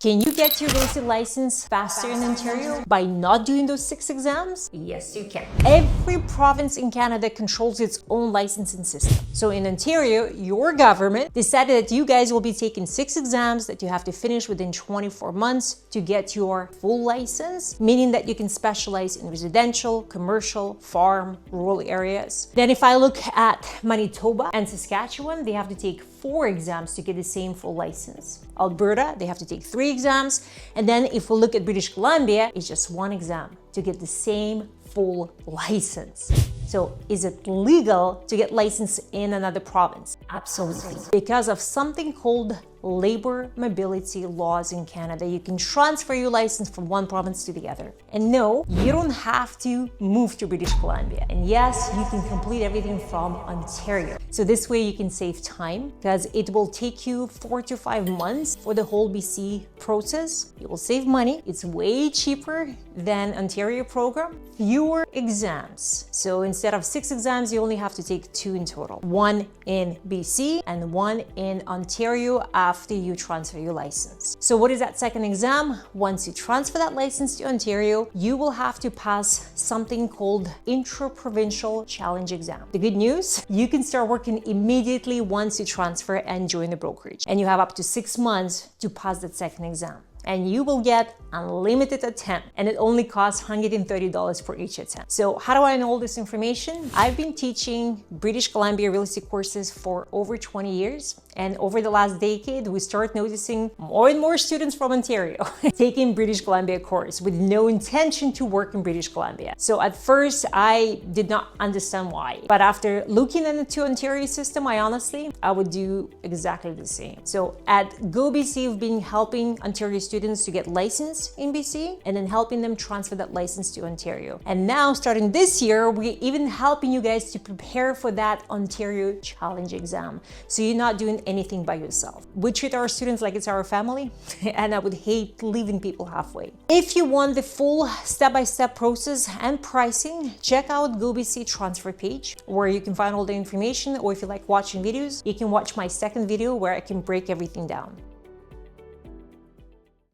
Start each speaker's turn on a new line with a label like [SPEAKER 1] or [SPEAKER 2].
[SPEAKER 1] Can you get your real estate license faster in Ontario by not doing those 6 exams? Yes, you can. Every province in Canada controls its own licensing system. So in Ontario, your government decided that you guys will be taking 6 exams that you have to finish within 24 months to get your full license, meaning that you can specialize in residential, commercial, farm, rural areas. Then if I look at Manitoba and Saskatchewan, they have to take 4 exams to get the same full license. Alberta, they have to take 3 exams. And then if we look at British Columbia, it's just 1 exam to get the same full license. So is it legal to get licensed in another province? Absolutely. Because of something called labor mobility laws in Canada, you can transfer your license from one province to the other. And no, you don't have to move to British Columbia. And yes, you can complete everything from Ontario. So this way you can save time because it will take you 4 to 5 months for the whole BC process. You will save money. It's way cheaper than Ontario program. Fewer exams. So instead of 6 exams, you only have to take 2 in total. 1 in BC and 1 in Ontario after you transfer your license. So what is that second exam? Once you transfer that license to Ontario, you will have to pass something called Interprovincial Challenge exam. The good news, you can start working immediately once you transfer and join the brokerage. And you have up to 6 months to pass that second exam. And you will get unlimited attempt, and it only costs $130 for each attempt. So how do I know all this information? I've been teaching British Columbia real estate courses for over 20 years. And over the last decade, we start noticing more and more students from Ontario taking British Columbia course with no intention to work in British Columbia. So at first, I did not understand why. But after looking into Ontario system, I would do exactly the same. So at GOBC, we've been helping Ontario students to get licensed in BC and then helping them transfer that license to Ontario. And now starting this year, we're even helping you guys to prepare for that Ontario Challenge exam. So you're not doing anything by yourself. We treat our students like it's our family, and I would hate leaving people halfway. If you want the full step-by-step process and pricing, check out GOBC transfer page where you can find all the information, or if you like watching videos, you can watch my second video where I can break everything down.